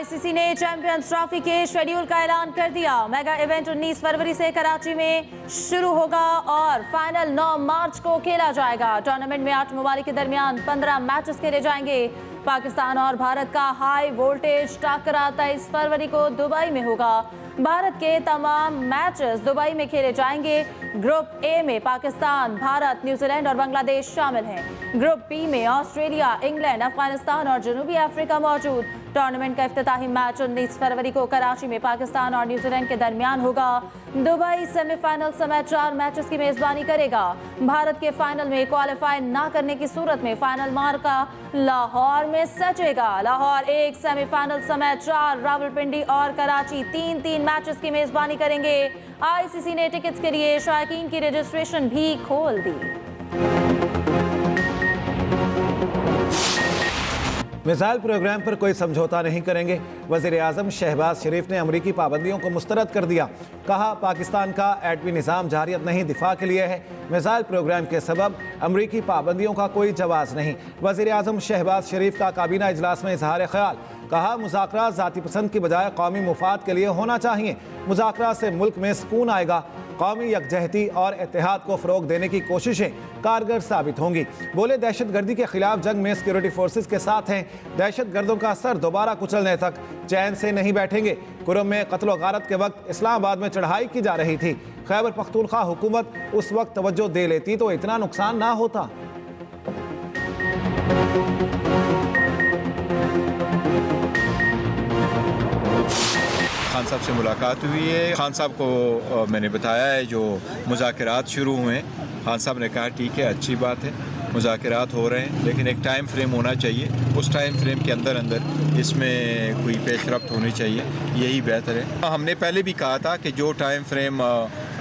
ICC ने champions trophy के schedule का ऐलान कर दिया। मेगा इवेंट 19 फरवरी से कराची में शुरू होगा और फाइनल 9 मार्च को खेला जाएगा। टूर्नामेंट में 8 ममालिक के दरमियान 15 मैचेस खेले जाएंगे। पाकिस्तान और भारत का हाई वोल्टेज टकरा 23 फरवरी को दुबई में होगा। भारत के तमाम मैचेस दुबई में खेले जाएंगे। ग्रुप ए में पाकिस्तान, भारत, न्यूजीलैंड और बांग्लादेश शामिल हैं। ग्रुप बी में ऑस्ट्रेलिया, इंग्लैंड, अफगानिस्तान और जनूबी अफ्रीका मौजूद। टूर्नामेंट का इफ्तिताही मैच 19 फरवरी को कराची में पाकिस्तान और न्यूजीलैंड के दरमियान होगा। दुबई सेमीफाइनल समेत 4 मैचेस की मेजबानी करेगा। भारत के फाइनल में क्वालिफाई न करने की सूरत में फाइनल मार्का लाहौर में सचेगा। लाहौर 1 सेमीफाइनल समेत 4, रावलपिंडी और कराची 3-3 मैचेस की मेजबानी करेंगे। आईसीसी ने टिकट्स के लिए शायकीन की रजिस्ट्रेशन भी खोल दी। मिसाइल प्रोग्राम पर कोई समझौता नहीं करेंगे। वज़ीर आज़म शहबाज शरीफ ने अमरीकी पाबंदियों को मुस्तरद कर दिया। कहा, पाकिस्तान का एटमी निज़ाम जारियत नहीं, दिफा के लिए है। मिसाइल प्रोग्राम के सबब अमरीकी पाबंदियों का कोई जवाज़ नहीं। वज़ीर आज़म शहबाज शरीफ का काबीना इजलास में इजहार ख्याल। कहा, मुज़ाकरात ज़ाती पसंद की बजाय कौमी मुफाद के लिए होना चाहिए। मुज़ाकरात से मुल्क में सुकून आएगा। कौमी यकजहती और इत्तेहाद को फ़रोग देने की कोशिशें कारगर साबित होंगी। बोले, दहशतगर्दी के खिलाफ जंग में सिक्योरिटी फोर्सेस के साथ हैं। दहशतगर्दों का सर दोबारा कुचलने तक चैन से नहीं बैठेंगे। कुरम में कत्ल व गारत के वक्त इस्लामाबाद में चढ़ाई की जा रही थी। खैबर पख्तूनख्वा हुकूमत उस वक्त तवज्जो दे लेती तो इतना नुकसान ना होता। खान साहब से मुलाकात हुई है। खान साहब को मैंने बताया है जो मुज़ाकरात शुरू हुए हैं। खान साहब ने कहा ठीक है, अच्छी बात है, मुज़ाकरात हो रहे हैं, लेकिन एक टाइम फ्रेम होना चाहिए। उस टाइम फ्रेम के अंदर इसमें कोई पेशरफ्त होनी चाहिए, यही बेहतर है। हमने पहले भी कहा था कि जो टाइम फ्रेम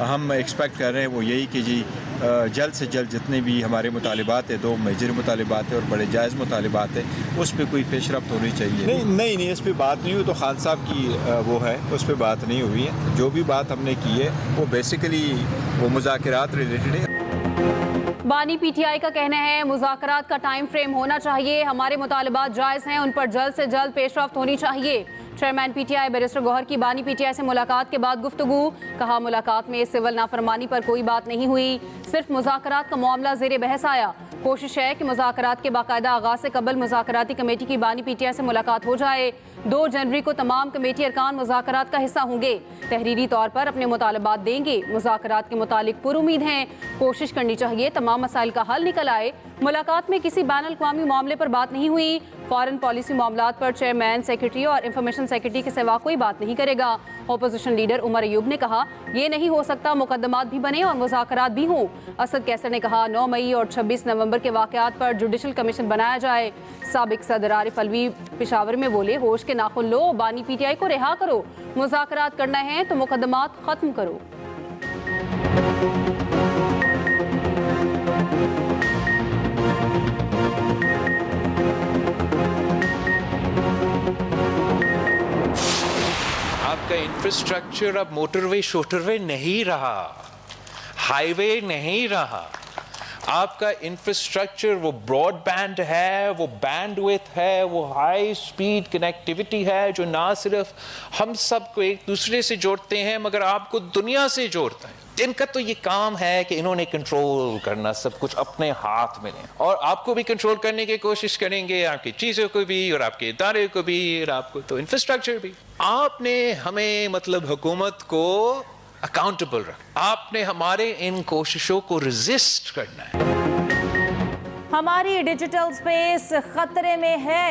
हम एक्सपेक्ट कर रहे हैं वो यही कि जी जल्द से जल्द जितने भी हमारे मुतालिबात है, 2 मेजर मुतालिबात है और बड़े जायज़ मुतालिबात है, उस पर कोई पेशरफ्त होनी चाहिए। नहीं, इस पर बात नहीं हुई। तो खान साहब की वो है, उस पर बात नहीं हुई है। जो भी बात हमने की है वो बेसिकली वो मुज़ाकरात रिलेटेड है। बानी पीटीआई का कहना है मुज़ाकरात का टाइम फ्रेम होना चाहिए। हमारे मुतालिबात जायज़ हैं, उन पर जल्द से जल्द पेशरफ्त होनी चाहिए। चेयरमैन पीटीआई बैरिस्टर गौहर की बानी पीटीआई से मुलाकात के बाद गुफ्तगू। कहा, मुलाकात में सिविल नाफरमानी पर कोई बात नहीं हुई, सिर्फ मुज़ाकरात का मामला ज़ेरे बहस आया। कोशिश है कि मुज़ाकरात के बाकायदा आगाज़ से कबल मुज़ाकराती कमेटी की बानी पीटीआई से मुलाकात हो जाए। 2 जनवरी को तमाम कमेटी अरकान मुज़ाकरात का हिस्सा होंगे। तहरीरी तौर पर अपने मुतालबात देंगे। मुज़ाकरात के मुतालिक पुरुमीद हैं। कोशिश करनी चाहिए तमाम मसाइल का हल निकल आए। मुलाकात में किसी बैन अल-अक़वामी मामले पर बात नहीं हुई। फॉरेन पॉलिसी मामलात पर चेयरमैन, सेक्रेटरी और इंफॉर्मेशन सेक्रेटरी के सिवा कोई बात नहीं करेगा। अपोजिशन लीडर उमर अयूब ने कहा, ये नहीं हो सकता मुकदमात भी बने और मुज़ाकरात भी हों। असद कैसर ने कहा, 9 मई और 26 नवंबर के वाक़यात पर जुडिशल कमीशन बनाया जाए। साबिक सदर आरिफ अलवी पेशावर में बोले, होश के नाखुन लो, बानी पीटीआई को रिहा करो। मुज़ाकरात करना है तो मुकदमात खत्म करो। आपका इंफ्रास्ट्रक्चर अब मोटरवे शोटरवे नहीं रहा, हाईवे नहीं रहा। आपका इंफ्रास्ट्रक्चर वो ब्रॉडबैंड है, वो बैंडविड्थ है, वो हाई स्पीड कनेक्टिविटी है जो ना सिर्फ हम सबको एक दूसरे से जोड़ते हैं मगर आपको दुनिया से जोड़ता है। इनका तो ये काम है कि इन्होंने कंट्रोल करना सब कुछ अपने हाथ में लें और आपको भी कंट्रोल करने की कोशिश करेंगे, आपकी चीज़ों को भी और आपके इदारे को भी और आपको तो इंफ्रास्ट्रक्चर भी। आपने हमें मतलब हुकूमत को अकाउंटेबल रखना, आपने हमारे इन कोशिशों को रेजिस्ट करना है। हमारी डिजिटल स्पेस खतरे में है।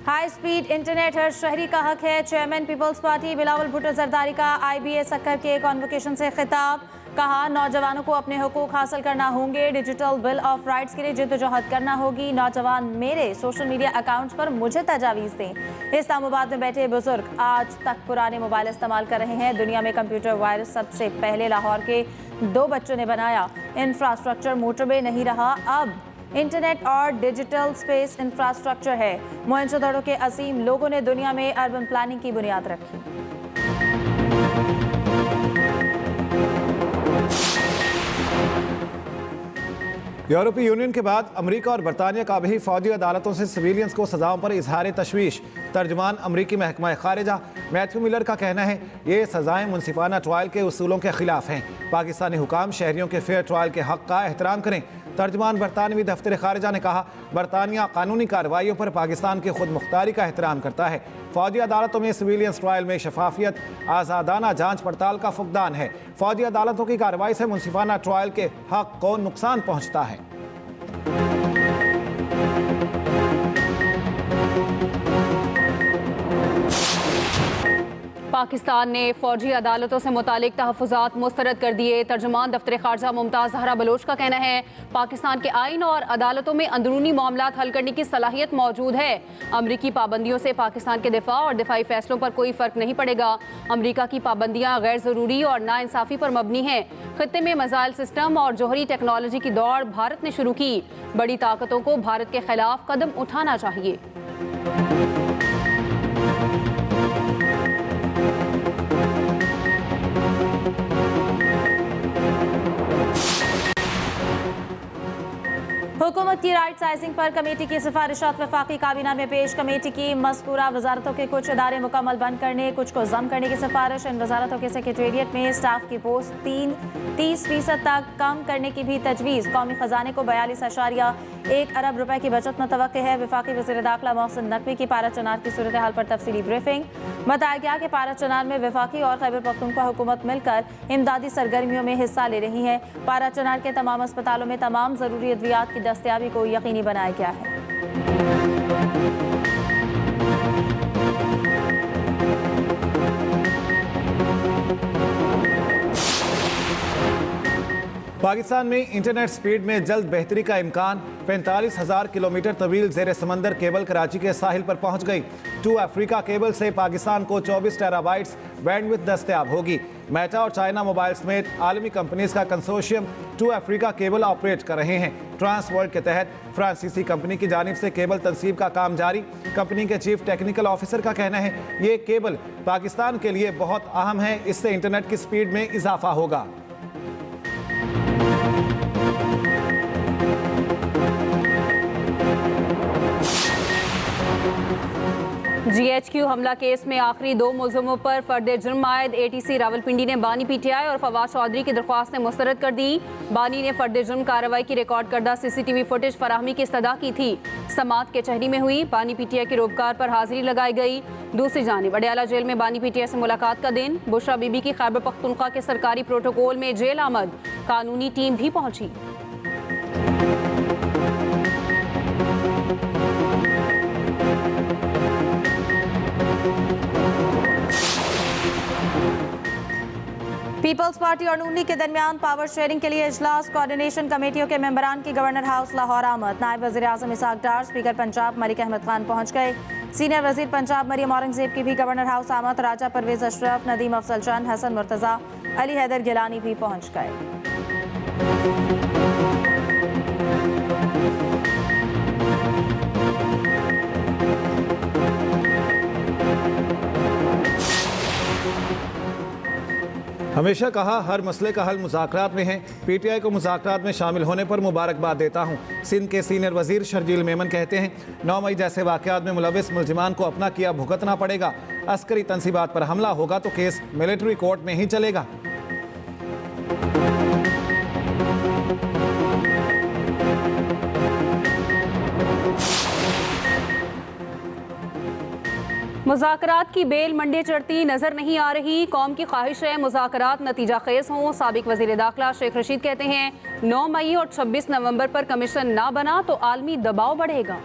हाई स्पीड इंटरनेट हर शहरी का हक है। Chairman People's Party Bilawal Bhutto Zardari का IBA सक्कर के कॉन्वोकेशन से खिताब। कहा, नौजवानों को अपने हुकूक हासिल करना होंगे। डिजिटल बिल ऑफ राइट्स के लिए जिद्दोजहद करना होगी। नौजवान मेरे सोशल मीडिया अकाउंट्स पर मुझे तजावीज़ दें। इस्लामाबाद में बैठे बुजुर्ग आज तक पुराने मोबाइल इस्तेमाल कर रहे हैं। दुनिया में कंप्यूटर वायरस सबसे पहले लाहौर के 2 बच्चों ने बनाया। इंफ्रास्ट्रक्चर मोटरवे नहीं रहा, अब इंटरनेट और डिजिटल स्पेस इंफ्रास्ट्रक्चर है। मोहनजोदड़ो के असीम लोगों ने दुनिया में अर्बन प्लानिंग की बुनियाद रखी। यूरोपीय यूनियन के बाद अमेरिका और बरतानिया का भी फौजी अदालतों से सिविलियंस को सजाओं पर इजहार तशवीश। तर्जुमान अमरीकी महकमा खारिजा मैथ्यू मिलर का कहना है ये सजाएं मुनसिफाना ट्रायल के उसूलों के खिलाफ हैं। पाकिस्तानी हुकाम शहरियों के फेयर ट्रायल के हक का एहतराम करें। तर्जुमान बरतानवी दफ्तर खारिजा ने कहा बरतानिया कानूनी कार्रवाइयों पर पाकिस्तान की खुद मुख्तारी का एहतराम करता है। फौजी अदालतों में सिविलियंस ट्रायल में शफाफियत, आज़ादाना जांच पड़ताल का फुकदान है। फौजी अदालतों की कार्रवाई से मुनसिफाना ट्रायल के हक को नुकसान पहुंचता है। पाकिस्तान ने फौजी अदालतों से मुतालिक तहफ़्फ़ुज़ात मुस्तरद कर दिए। तर्जुमान दफ्तर ख़ारजा मुमताज़ ज़हरा बलोच का कहना है पाकिस्तान के आइन और अदालतों में अंदरूनी मामलात हल करने की सलाहियत मौजूद है। अमरीकी पाबंदियों से पाकिस्तान के दिफा और दिफाई फैसलों पर कोई फ़र्क नहीं पड़ेगा। अमरीका की पाबंदियाँ गैर ज़रूरी और नाइंसाफ़ी पर मबनी हैं। खित्ते में मिसाइल सिस्टम और जौहरी टेक्नोलॉजी की दौड़ भारत ने शुरू की। बड़ी ताकतों को भारत के खिलाफ कदम उठाना चाहिए। हुकूमत की राइट साइजिंग पर कमेटी की सिफारिशात वफाकी काबीना में पेश। कमेटी की मज़कूरा वजारतों के कुछ इदारे मुकम्मल बंद करने, कुछ को जम करने की सिफारिश। इन वजारतों के सेक्रेटेरिएट में स्टाफ की पोस्ट 30% तक कम करने की भी तजवीज़। कौमी खजाने को 42.1 अरब रुपए की बचत मुतवक्के है। वफाकी वज़ीर दाखिला मोहसिन नकवी की पारा चनार की सूरत हाल पर तफसीली ब्रीफिंग। बताया गया कि पारा चनार में वफाकी और खैबर पख्तूनख्वा हुकूमत मिलकर इमदादी सरगर्मियों में हिस्सा ले रही है। पारा चनार के तमाम अस्पतालों में तमाम ज़रूरी अद्वियात की दस्तयाबी को यकीनी बनाया गया है। पाकिस्तान में इंटरनेट स्पीड में जल्द बेहतरी का इम्कान। 45,000 किलोमीटर तवील जेर समंदर केबल कराची के साहिल पर पहुंच गई। टू अफ्रीका केबल से पाकिस्तान को 24 टेराबाइट्स बैंडविड्थ दस्तयाब होगी। मेटा और चाइना मोबाइल समेत आलमी कंपनीज का consortium two Africa cable operate कर रहे हैं। ट्रांस वर्ल्ड के तहत फ्रांसीसी कंपनी की जानिब से केबल तनसीब का काम जारी। कंपनी के चीफ टेक्निकल ऑफिसर का कहना है ये केबल पाकिस्तान के लिए बहुत अहम है, इससे इंटरनेट की स्पीड में इजाफा होगा। GHQ हमला केस में आखिरी 2 मुलजमों पर फर्द जुर्म आयद ATC रावलपिंडी ने बानी PTI और फवाद चौधरी की दरख्वास्त मुस्तरद कर दी। बानी ने फर्द जुर्म कार्रवाई की रिकॉर्ड करदा CCTV फुटेज फराहमी की इस्तदा की थी। समात के चहरी में हुई बानी PTI की रोबकार पर हाजिरी लगाई गई। दूसरी जानिब अडयाला जेल में बानी PTI से मुलाकात का दिन। बुशरा बीबी की खैबर पख्तूनख्वा के सरकारी प्रोटोकॉल में जेल आमद। कानूनी टीम भी पहुंची। पीपल्स पार्टी और नूनी के दरमियान पावर शेयरिंग के लिए इजलास। कोऑर्डिनेशन कमेटियों के मेंबरान की गवर्नर हाउस लाहौर आमद। नायब वज़ीर आज़म इसाक डार, स्पीकर पंजाब मलिक अहमद खान पहुंच गए। सीनियर वज़ीर पंजाब मरियम औरंगजेब की भी गवर्नर हाउस आमद। राजा परवेज अशरफ, नदीम अफजल चंद, हसन मुर्तज़ा, अली हैदर गिलानी भी पहुंच गए। हमेशा कहा हर मसले का हल मुज़ाकरात में है। PTI को मुज़ाकरात में शामिल होने पर मुबारकबाद देता हूँ। सिंध के सीनियर वज़ीर शर्जील मेमन कहते हैं 9 मई जैसे वाक़यात में मुलविस मुलजिमान को अपना किया भुगतना पड़ेगा। अस्करी तंसीबात पर हमला होगा तो केस मिलिट्री कोर्ट में ही चलेगा। मुज़ाकरात की बेल मंडे चढ़ती नजर नहीं आ रही। कौम की ख्वाहिश है मुज़ाकरात नतीजा खेज हों। साबिक वज़ीर दाखिला शेख रशीद कहते हैं 9 मई और 26 नवंबर पर कमीशन ना बना तो आलमी दबाव बढ़ेगा।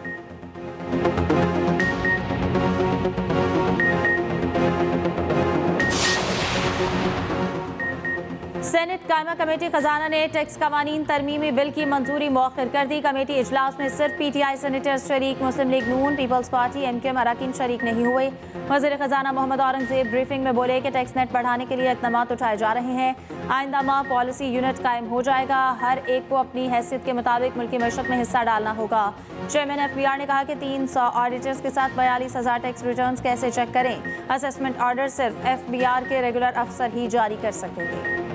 सेनेट कायमा कमेटी खजाना ने टैक्स कवानीन तरमीमी बिल की मंजूरी मौखिर कर दी। कमेटी इजलास में सिर्फ PTI सेनेटर्स शरीक, मुस्लिम लीग नून, पीपल्स पार्टी, MKM अरकान शरीक नहीं हुए। वज़ीर खजाना मोहम्मद औरंगजेब ब्रीफिंग में बोले कि टैक्स नेट बढ़ाने के लिए इक़दाम उठाए जा रहे हैं। आइंदा माह पॉलिसी यूनिट कायम हो जाएगा। हर एक को अपनी हैसियत के मुताबिक मुल्की मशक़ में हिस्सा डालना होगा। चेयरमैन FBR ने कहा कि 300 ऑडिटर्स के साथ 42,000 टैक्स रिटर्न कैसे चेक करें। असेसमेंट ऑर्डर सिर्फ FBR के रेगुलर अफसर ही जारी कर सकेंगे।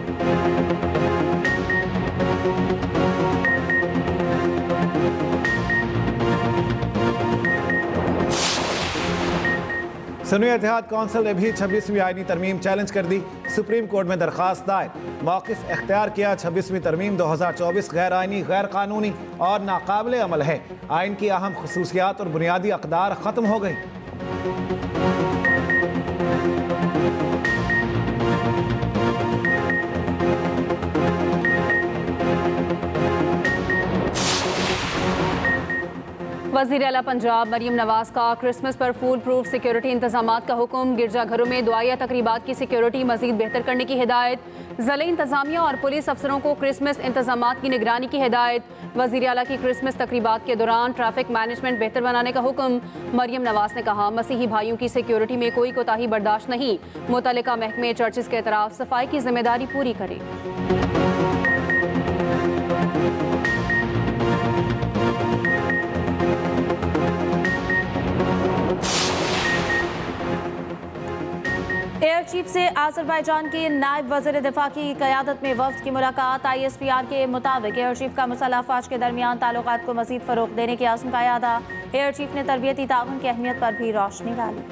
सुन्नी इत्तेहाद कौंसिल ने भी 26वीं आईनी तरमीम चैलेंज कर दी। सुप्रीम कोर्ट में दरखास्त दायर, मौक़िफ़ इख्तियार किया। 26वीं तरमीम 2024 गैर आइनी, गैर कानूनी और नाकाबिल अमल है। आइन की अहम खसूसियात और बुनियादी अक़दार ख़त्म हो गई। वज़ीर आला पंजाब मरीम नवाज का क्रिसमस पर फूल प्रूफ सिक्योरिटी इंतजामात का हुक्म। गिरजाघरों में दुआया तकरीबात की सिक्योरिटी मजीद बेहतर करने की हिदायत। ज़िला इंतजामिया और पुलिस अफसरों को क्रिसमस इंतजामात की निगरानी की हिदायत। वज़ीर आला की क्रिसमस तकरीबात के दौरान ट्रैफिक मैनेजमेंट बेहतर बनाने का हुक्म। मरीम नवाज ने कहा, मसीही भाइयों की सिक्योरिटी में कोई कोताही बर्दाश्त नहीं। मुतल्लिका महकमे चर्चिस के अतराफ सफाई की जिम्मेदारी पूरी करें। एयर चीफ से आज़रबाईजान के नायब वज़ीर दिफा की क़यादत में वफ़द की मुलाकात। ISPR के मुताबिक एयर चीफ का मुसल्लह अफ़वाज के दरमियान ताल्लुकात को मज़ीद फ़रोग़ देने के अज़्म का इरादा। एयर चीफ ने तरबियती ताउन की अहमियत पर भी रोशनी डाली।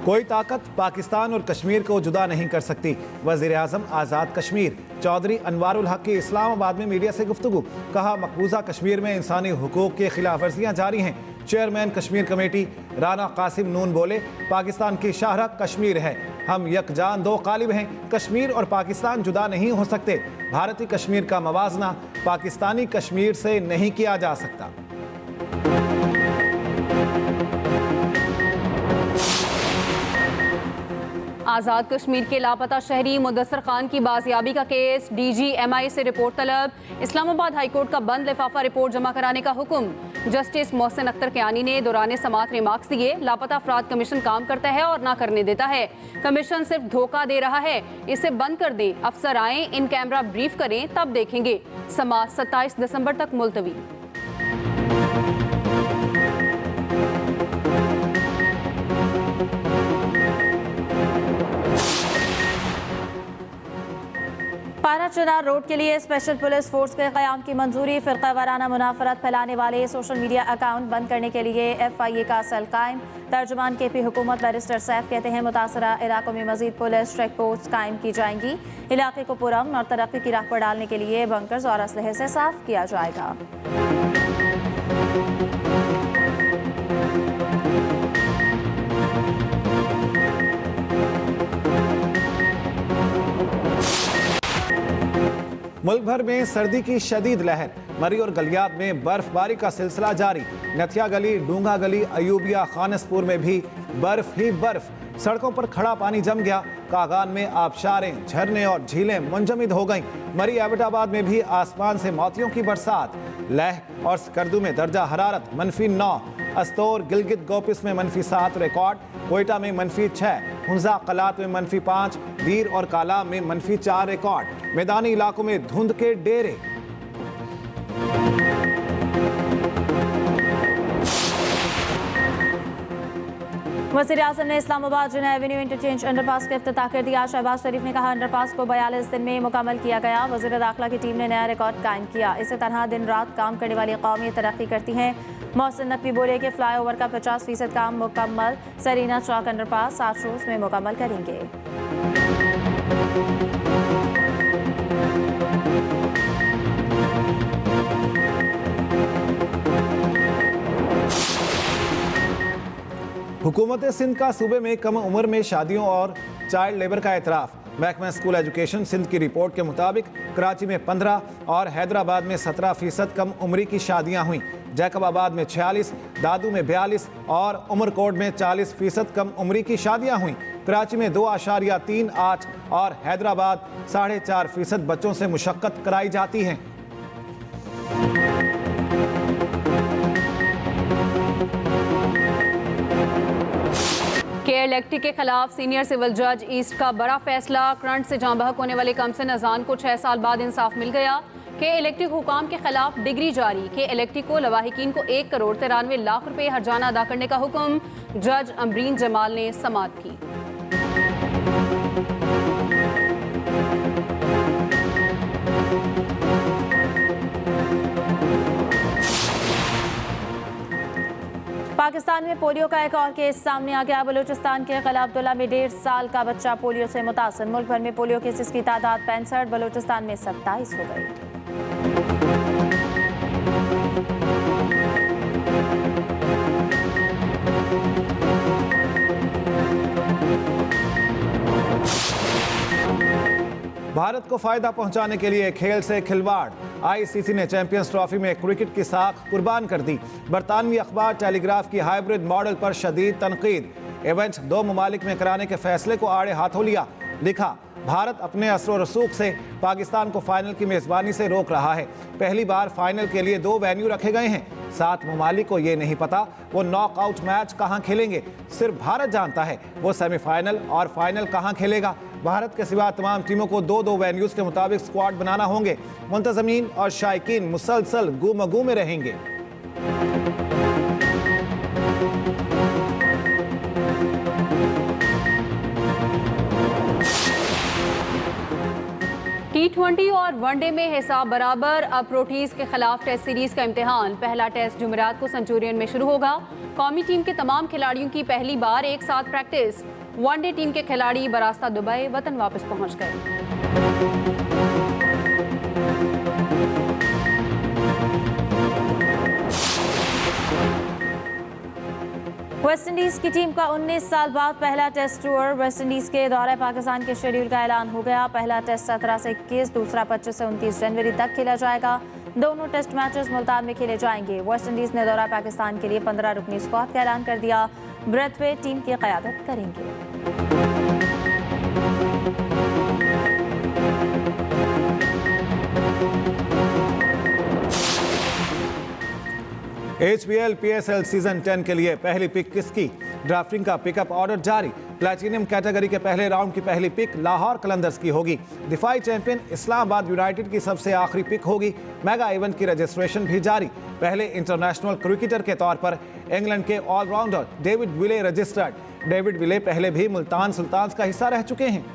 कोई ताकत पाकिस्तान और कश्मीर को जुदा नहीं कर सकती। वज़ीर आज़म आज़ाद कश्मीर चौधरी अनवारुल हक की इस्लामाबाद में मीडिया से गुफ्तगू। कहा, मकबूजा कश्मीर में इंसानी हुकूक की खिलाफ वर्जियाँ जारी हैं। चेयरमैन कश्मीर कमेटी राना कासिम नून बोले, पाकिस्तान की शाहरा कश्मीर है, हम यकजान दो कालिब हैं। कश्मीर और पाकिस्तान जुदा नहीं हो सकते। भारतीय कश्मीर का मवाजना पाकिस्तानी कश्मीर से नहीं किया जा सकता। आज़ाद कश्मीर के लापता शहरी मुदस्सर खान की बाजियाबी का केस। DG MI से रिपोर्ट तलब। इस्लामाबाद हाईकोर्ट का बंद लिफाफा रिपोर्ट जमा कराने का हुक्म। जस्टिस मोहसिन अख्तर कियानी ने दौरान समाअत रिमार्क्स दिए। लापता अफराद कमीशन काम करता है और ना करने देता है। कमीशन सिर्फ धोखा दे रहा है, इसे बंद कर दें। अफसर आए, इन कैमरा ब्रीफ करें, तब देखेंगे। समाअत 27 दिसंबर तक मुलतवी। पारा चिनार रोड के लिए स्पेशल पुलिस फोर्स के क़याम की मंजूरी। फ़िरक़ा वाराना मुनाफरत फैलाने वाले सोशल मीडिया अकाउंट बंद करने के लिए FIA का सेल कायम। तर्जुमान KP हुकूमत बैरिस्टर सैफ कहते हैं, मुतासरा इलाकों में मजीद पुलिस चेक पोस्ट कायम की जाएंगी। इलाके को पुरअमन और तरक्की की राह पर डालने के लिए बंकर्स और असलहे से साफ किया जाएगा। मुल्क भर में सर्दी की शदीद लहर। मरी और गलियात में बर्फबारी का सिलसिला जारी। नथिया गली, डूंगा गली, अयूबिया, खानसपुर में भी बर्फ ही बर्फ। सड़कों पर खड़ा पानी जम गया। कागान में आबशारें, झरने और झीलें मुंजमद हो गईं। मरी एबटाबाद में भी आसमान से मोतियों की बरसात। लेह और स्कर्दू में दर्जा हरारत -9। अस्तौर, गिलगित गोपिस में -7 रिकॉर्ड। कोयटा में -6। हुंजा कलात में -5। दीर और कालाम में -4 रिकॉर्ड। मैदानी इलाकों में धुंध के डेरे। वज़ीर आज़म ने Islamabad Junaid Avenue interchange underpass का इफ्तिताह कर दिया। शहबाज शरीफ ने कहा, अंडरपास को 42 दिन में मुकम्मल किया गया। वज़ीर दाखिला की टीम ने नया रिकॉर्ड कायम किया। इसी तरह दिन रात काम करने वाली कौमें तरक्की करती हैं। मोहसिन नकवी बोले कि फ्लाईओवर का 50% काम मुकम्मल। सरीना चौक अंडरपास 7 रोज में मुकम्मल करेंगे। हुकूमत सिंध का सूबे में कम उम्र में शादियों और चाइल्ड लेबर का एतराफ़। महकमा स्कूल एजुकेशन सिंध की रिपोर्ट के मुताबिक कराची में 15 और हैदराबाद में 17% कम उम्री की शादियां हुईं। जैकबाबाद में 46, दादू में 42 और उमरकोट में 40% कम उम्री की शादियां हुईं। कराची में 2.38 और हैदराबाद 4.5% बच्चों से मुशक्कत कराई जाती है। केयर इलेक्ट्रिक के खिलाफ सीनियर सिविल जज ईस्ट का बड़ा फैसला। करंट से जाँ बहक होने वाले कमसिन अजान को 6 साल बाद इंसाफ मिल गया। के इलेक्ट्रिक हुकाम के खिलाफ डिग्री जारी। के इलेक्ट्रिक को लवाहिकीन को 1 करोड़ 93 लाख रुपए हर्जाना अदा करने का हुक्म। जज अमरीन जमाल ने समाअत की। पाकिस्तान में पोलियो का एक और केस सामने आ गया। बलूचिस्तान के किला अब्दुल्ला में 1.5 साल का बच्चा पोलियो से मुतासर। मुल्क भर में पोलियो केसेस की तादाद 65, बलूचिस्तान में 27 हो गई। भारत को फायदा पहुंचाने के लिए खेल से खिलवाड़। आईसीसी ने चैंपियंस ट्रॉफी में क्रिकेट की साख कुर्बान कर दी। बरतानवी अखबार टेलीग्राफ की हाइब्रिड मॉडल पर शदीद तनकीद। इवेंट 2 ममालिक में कराने के फैसले को आड़े हाथों लिया। लिखा, भारत अपने असर रसूख से पाकिस्तान को फाइनल की मेजबानी से रोक रहा है। पहली बार फाइनल के लिए 2 वेन्यू रखे गए हैं। 7 ममालिक को ये नहीं पता वो नॉकआउट मैच कहां खेलेंगे। सिर्फ भारत जानता है वो सेमीफाइनल और फाइनल कहां खेलेगा। भारत के सिवा तमाम टीमों को 2-2 वेन्यूज के मुताबिक स्क्वाड बनाना होंगे। मुंतजमीन और शायकीन मुसलसल गुमगू में रहेंगे। T20 और वनडे में हिसाब बराबर। अब प्रोटीज के खिलाफ टेस्ट सीरीज का इम्तिहान। पहला टेस्ट जुमेरात को सेंचुरियन में शुरू होगा। कौमी टीम के तमाम खिलाड़ियों की पहली बार एक साथ प्रैक्टिस। वनडे टीम के खिलाड़ी बरास्ता दुबई वतन वापस पहुंच गए। वेस्टइंडीज की टीम का 19 साल बाद पहला टेस्ट टूर। वेस्टइंडीज के दौरे पाकिस्तान के शेड्यूल का ऐलान हो गया। पहला टेस्ट 17 से 21, दूसरा 25 से 29 जनवरी तक खेला जाएगा। दोनों टेस्ट मैचेस मुल्तान में खेले जाएंगे। वेस्टइंडीज ने दौरा पाकिस्तान के लिए 15 रुकनी स्क्वाड का ऐलान कर दिया। ब्रेथवेट टीम की क़यादत करेंगे। HBL PSL सीजन 10 के लिए पहली पिक किसकी? ड्राफ्टिंग का पिकअप ऑर्डर जारी। प्लैटिनम कैटेगरी के पहले राउंड की पहली पिक लाहौर कलंदर्स की होगी। दिफाई चैंपियन इस्लामाबाद यूनाइटेड की सबसे आखिरी पिक होगी। मेगा इवेंट की रजिस्ट्रेशन भी जारी। पहले इंटरनेशनल क्रिकेटर के तौर पर इंग्लैंड के ऑलराउंडर डेविड विले रजिस्टर्ड। डेविड विले पहले भी मुल्तान सुल्तान्स का हिस्सा रह चुके हैं।